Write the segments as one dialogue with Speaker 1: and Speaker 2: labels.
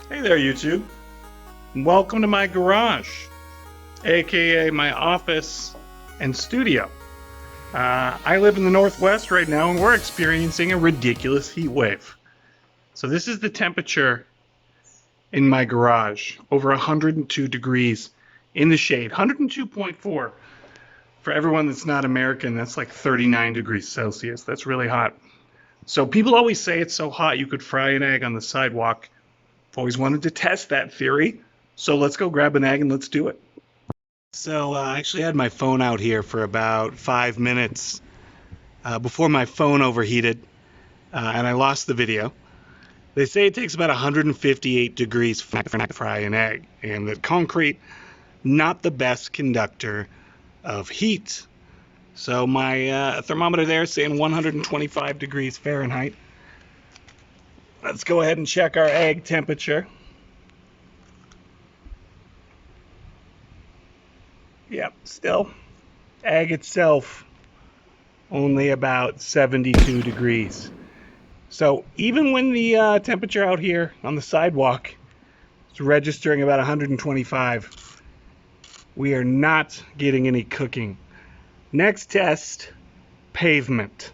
Speaker 1: Hey there, YouTube. Welcome to my garage, aka my office and studio. I live in the Northwest right now, and we're experiencing a ridiculous heat wave. So this is the temperature in my garage, over 102 degrees in the shade, 102.4. For everyone that's not American, that's like 39 degrees Celsius. That's really hot. So people always say it's so hot you could fry an egg on the sidewalk. I've always wanted to test that theory, so let's go grab an egg and let's do it. So I actually had my phone out here for about 5 minutes before my phone overheated and I lost the video. They say it takes about 158 degrees to fry an egg, and that concrete, not the best conductor of heat. So my thermometer there is saying 125 degrees Fahrenheit. Let's go ahead and check our egg temperature. Yep, still, egg itself, only about 72 degrees. So even when the temperature out here on the sidewalk is registering about 125, we are not getting any cooking. Next test, pavement.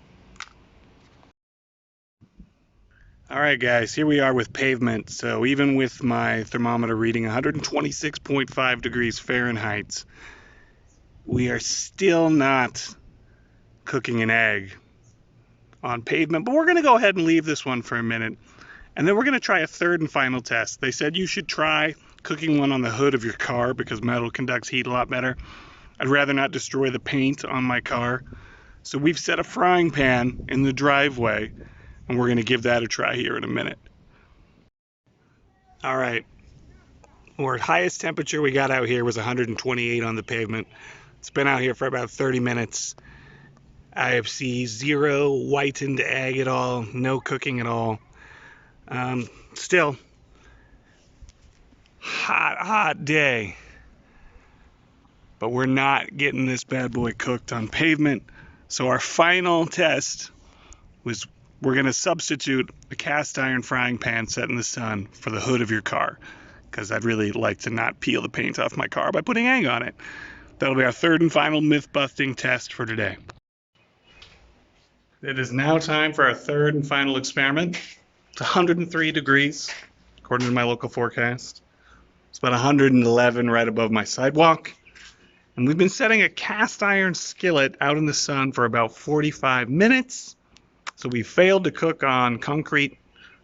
Speaker 1: All right, guys, here we are with pavement. So even with my thermometer reading 126.5 degrees Fahrenheit, we are still not cooking an egg on pavement. But we're going to go ahead and leave this one for a minute. And then we're going to try a third and final test. They said you should try cooking one on the hood of your car because metal conducts heat a lot better. I'd rather not destroy the paint on my car. So we've set a frying pan in the driveway, and we're going to give that a try here in a minute. All right. Our highest temperature we got out here was 128 on the pavement. It's been out here for about 30 minutes. I see zero whitened egg at all, no cooking at all. Still, hot day. But we're not getting this bad boy cooked on pavement. So our final test was we're going to substitute a cast iron frying pan set in the sun for the hood of your car, because I'd really like to not peel the paint off my car by putting egg on it. That'll be our third and final myth-busting test for today. It is now time for our third and final experiment. It's 103 degrees, according to my local forecast. It's about 111 right above my sidewalk. And we've been setting a cast iron skillet out in the sun for about 45 minutes. So we failed to cook on concrete.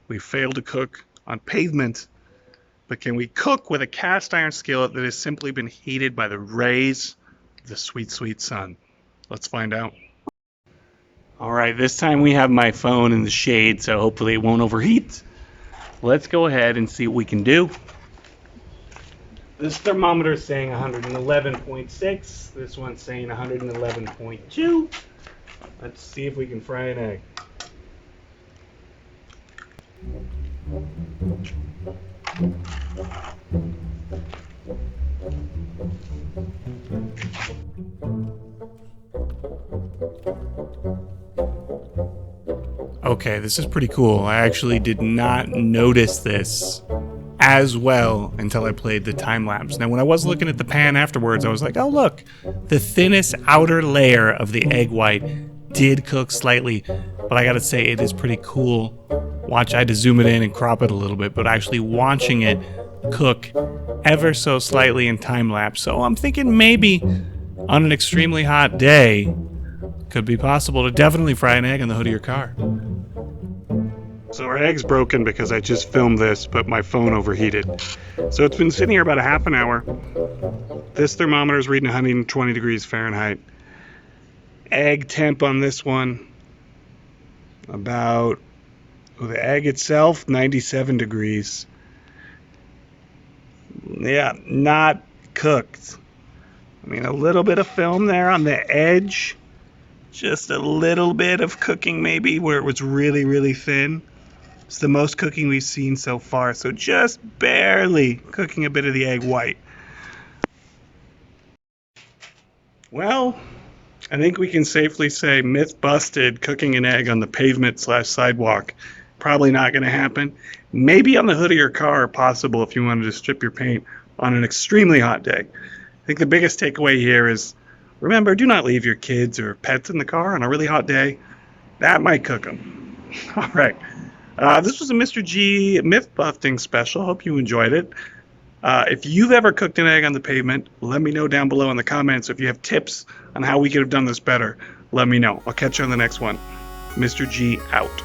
Speaker 1: We failed to cook on pavement. But can we cook with a cast iron skillet that has simply been heated by the rays of the sweet, sweet sun? Let's find out. All right, this time we have my phone in the shade, so hopefully it won't overheat. Let's go ahead and see what we can do. This thermometer is saying 111.6. This one's saying 111.2. Let's see if we can fry an egg. Okay, this is pretty cool. I actually did not notice this as well until I played the time lapse. Now, when I was looking at the pan afterwards, I was like, oh look, the thinnest outer layer of the egg white did cook slightly, but I gotta say it is pretty cool. Watch, I had to zoom it in and crop it a little bit, but actually watching it cook ever so slightly in time lapse. So I'm thinking maybe on an extremely hot day, could be possible to definitely fry an egg on the hood of your car. So our egg's broken because I just filmed this, but my phone overheated. So it's been sitting here about a half an hour. This thermometer is reading 120 degrees Fahrenheit. Egg temp on this one, about, the egg itself, 97 degrees. Yeah, not cooked. I mean, a little bit of film there on the edge. Just a little bit of cooking maybe where it was really, really thin. It's the most cooking we've seen so far, so just barely cooking a bit of the egg white. Well, I think we can safely say myth busted, cooking an egg on the pavement / sidewalk Probably not going to happen. Maybe on the hood of your car, possible if you wanted to strip your paint on an extremely hot day. I think the biggest takeaway here is, remember, do not leave your kids or pets in the car on a really hot day. That might cook them. All right. This was a Mr. G myth-busting special. Hope you enjoyed it. If you've ever cooked an egg on the pavement, let me know down below in the comments. If you have tips on how we could have done this better, let me know. I'll catch you on the next one. Mr. G out.